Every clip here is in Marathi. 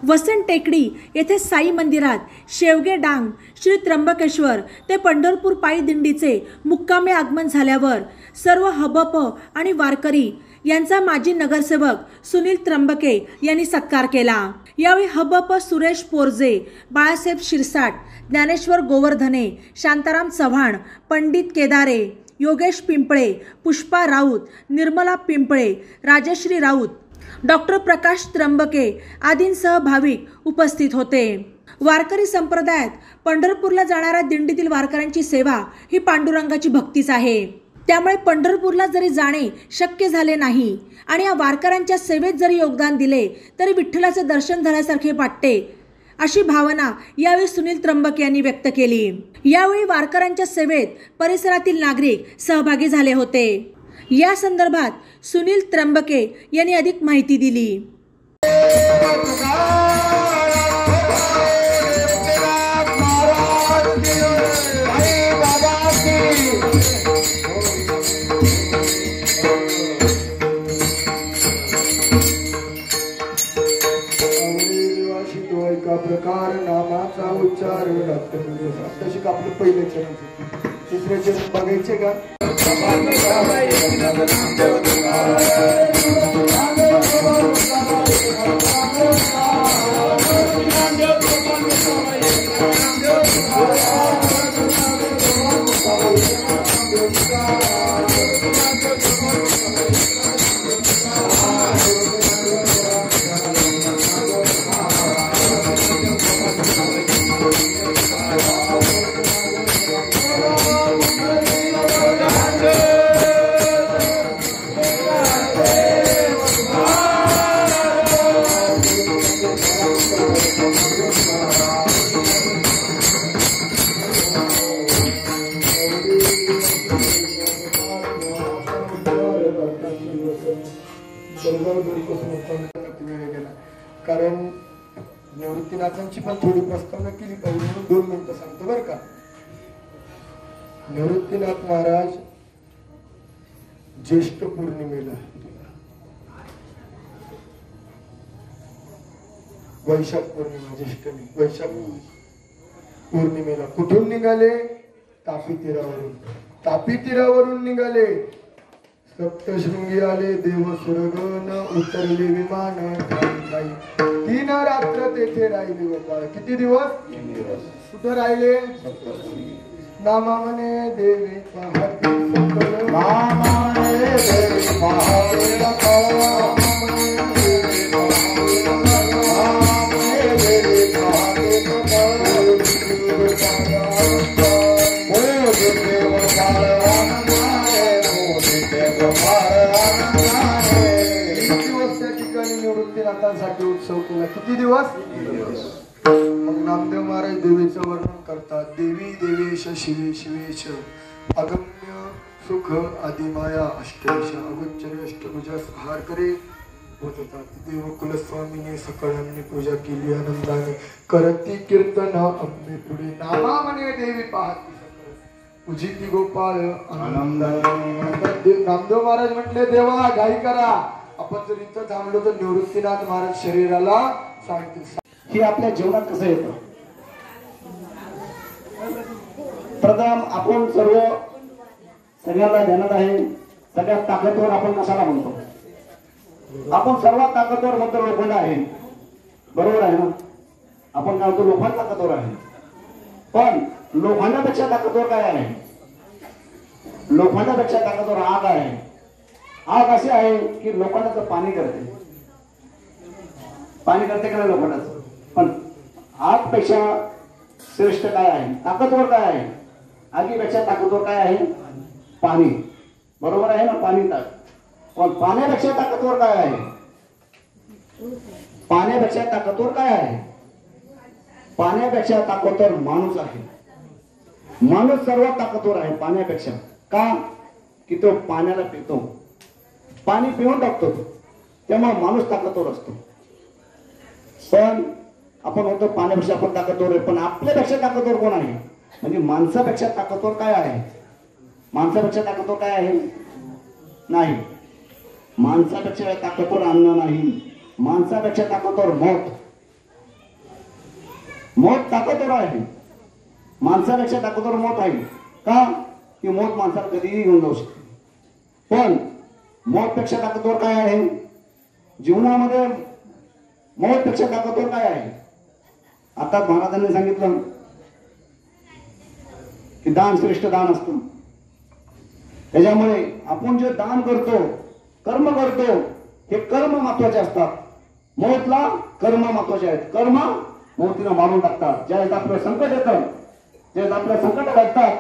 वसंत टेकडी येथे साई मंदिरात शेवगे डांग श्री त्र्यंबकेश्वर ते पंढरपूर पायी दिंडीचे मुक्कामी आगमन झाल्यावर सर्व हबप आणि वारकरी यांचा माजी नगरसेवक सुनील त्र्यंबके यांनी सत्कार केला। यावेळी हबप सुरेश पोरजे, बाळासाहेब शिरसाट, ज्ञानेश्वर गोवर्धने, शांताराम चव्हाण, पंडित केदारे, योगेश पिंपळे, पुष्पा राऊत, निर्मला पिंपळे, राजश्री राऊत, डॉक्टर प्रकाश त्र्यंबके आदींसह भाविक उपस्थित होते। वारकरी संप्रदायात पंढरपूरला जाणाऱ्या दिंडीतील वारकऱ्यांची सेवा ही पांडुरंगाची भक्तीच आहे। त्यामुळे पंढरपूरला जरी जाणे शक्य झाले नाही आणि या वारकऱ्यांच्या सेवेत जरी योगदान दिले तरी विठ्ठलाचे दर्शन झाल्यासारखे वाटते, अशी भावना यावेळी सुनील त्र्यंबके यांनी व्यक्त केली। यावेळी वारकऱ्यांच्या सेवेत परिसरातील नागरिक सहभागी झाले होते। या संदर्भात सुनील त्र्यंबके यांनी अधिक माहिती दिली। प्रकार नामाचा उच्चार तशी आपलं पहिले चरण, तिसरे चरण बघायचे का? कारण निवृत्तीनाथांची पण थोडी प्रस्तावना केली पाहिजे म्हणून 2 मिनिटं सांगतो बरं का। निवृत्तीनाथ महाराज ज्येष्ठ पौर्णिमेला, वैशाख पौर्णिमा, ज्येष्ठ नाही वैशाख पौर्णिमेला कुठून निघाले? तापी तीरावरून। तापी तीरावरून निघाले, सप्तशृंगी आले देव सुरगण, उतरले विमान 3 रात्र तेथे राहिले गोपाळ। किती दिवस? 3 दिवस। कुठं राहिले? नामा म्हणे देवी पाहती सकळ, नामा म्हणे देवी पाहती सकळ, निवृत्तीनाथांसाठी उत्सव केला। किती दिवस? 3 दिवस। मग नामदेव महाराज देवीचं वर्णन करतात। देवी देवेश शिवे शिवेश अगम्य सुख आदिमाया अष्टेश अगोचर अष्टभुजा सहार करे होत होता। देव कुलस्वामीने सकळांनी पूजा केली आनंदाने, करती कीर्तन अंबे पुढे, नामा म्हणे देवी पाहती सकळ, उजिती गोपाळ आनंदाने। नामदेव महाराज म्हटले देवा घाई करा, आपण जर इथं थांबलो तर निवृत्तीनाथ महाराज शरीराला सांगतील। हे आपल्या जीवनात कसं येतं? प्रथम आपण सगळ्यांना ध्यानात आहे, सगळ्यात ताकदवर आपण कशाला म्हणतो? आपण सर्वात ताकदवर म्हणतो लोखंड आहे, बरोबर आहे ना? आपण काय म्हणतो? लोखंड ताकदवर आहे। पण लोखंडापेक्षा ताकदवर काय आहे? लोखंडापेक्षा ताकदवर आग आहे। आग अशी आहे की लोखंडाचं पाणी करते का नाही लोखंडाचं? पण आगपेक्षा श्रेष्ठ काय आहे? ताकदवर काय आहे? आगीपेक्षा ताकदवर काय आहे? पाणी, बरोबर आहे ना? पाणी पण पाण्यापेक्षा ताकदवर काय आहे? पाण्यापेक्षा ताकदवर काय आहे? पाण्यापेक्षा ताकदवर माणूस आहे। माणूस सर्वात ताकदवर आहे पाण्यापेक्षा। का? की तो पाण्याला पितो, पाणी पिऊन टाकतो, त्यामुळे माणूस ताकदवर असतो। पण आपण म्हणतो पाण्यापेक्षा आपण ताकदवर आहे, पण आपल्यापेक्षा ताकदवर कोण आहे? म्हणजे माणसापेक्षा ताकदवर काय आहे? माणसापेक्षा ताकदवर काय आहे? नाही, माणसापेक्षा ताकदवर अन्न नाही, माणसापेक्षा ताकदवर मौत, मौत ताकदवर आहे, माणसापेक्षा ताकदवर मौत आहे. का की मौत माणसाला कधीही घेऊन जाऊ शकते. पण मौतपेक्षा ताकदवर काय आहे जीवनामध्ये? मौतपेक्षा ताकदवर काय आहे? आता महाराजांनी सांगितलं की दान श्रेष्ठ दान असतं. त्याच्यामुळे आपण जे दान करतो, कर्म करतो, हे कर्म महत्वाचे असतात. मौतला कर्म महत्वाचे आहेत. कर्म मौतीला मारून टाकतात. ज्यावेळेस आपलं संकट येतं, ज्यावेळेस आपल्या संकट घडतात,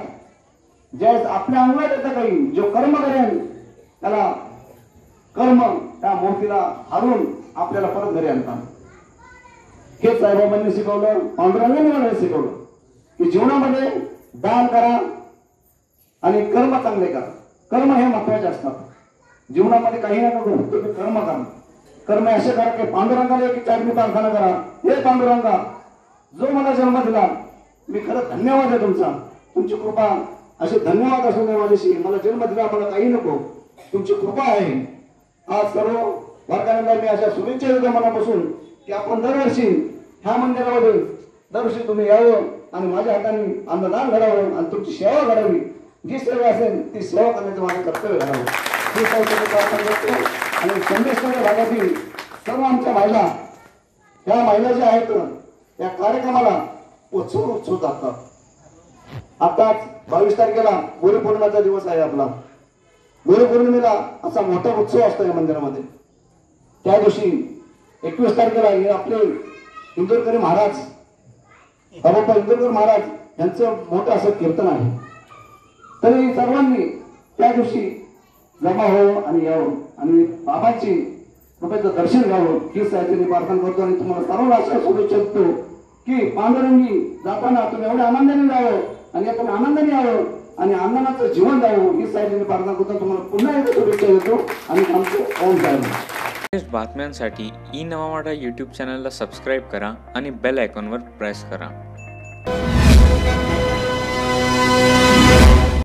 ज्यावेळेस आपल्या अंगात येतं काही, जो कर्म करेल त्याला कर्म त्या मौतीला हारून आपल्याला परत घरी आणतात. हेच साईबाबांनी शिकवलं, पांडुरंगांनी मला शिकवलं की जीवनामध्ये दान करा आणि कर्म चांगले करा. कर्म हे महत्वाचे असतात जीवनामध्ये. काही नका करू, तुम्ही कर्म करा. कर्म असे करा की पांडुरंगाला एक 4 प्रार्थना करा. हे पांडुरंगा, जो मला जन्म दिला, मी खरं धन्यवाद आहे तुमचा. तुमची कृपा असे धन्यवाद असू दे माझ्याशी. मला जन्म दिला, मला काही नको, तुमची कृपा आहे. आज सर्व वर्गांना मी अशा शुभेच्छा देतो मनापासून की आपण दरवर्षी ह्या मंदिरामध्ये दरवर्षी तुम्ही यावं आणि माझ्या हाताने अन्नदान घडावं आणि तुमची सेवा घडावी. जी सेवा असेल ती सेवा करण्याचं माझं कर्तव्य घडावं. ही प्रार्थना करतो. आणि संदेशनगर भागातील सर्व आमच्या महिला, ह्या महिला ज्या आहेत या कार्यक्रमाला उत्सव जातात. आताच 22 तारखेला गुरुपौर्णिमेचा दिवस आहे आपला. गुरुपौर्णिमेला असा मोठा उत्सव असतो या मंदिरामध्ये. त्या दिवशी 21 तारखेला हे आपले इंदोरकरी महाराज, बाबा इंदोरकर महाराज यांचं मोठं असं कीर्तन आहे. तरी सर्वांनी त्या दिवशी जमा हो आणि यावं आणि बाबांची कृपेचं दर्शन घ्यावं ही साहित्याने प्रार्थना करतो. आणि तुम्हाला सर्वांना अशा शुभेच्छा देतो की पांडुरंगी जाताना तुम्ही एवढ्या आनंदाने जावं आणि आपण आनंदाने यावं आणि आनंदाचं जीवन जावं ही साहित्याने प्रार्थना करतो. तुम्हाला पुन्हा एकदा शुभेच्छा देतो आणि आमचं ओम साहेब. लेटेस्ट बातम्यांसाठी ई नवा मराठा यूट्यूब चॅनलला सबस्क्राईब करा आणि बेल आयकॉनवर प्रेस करा.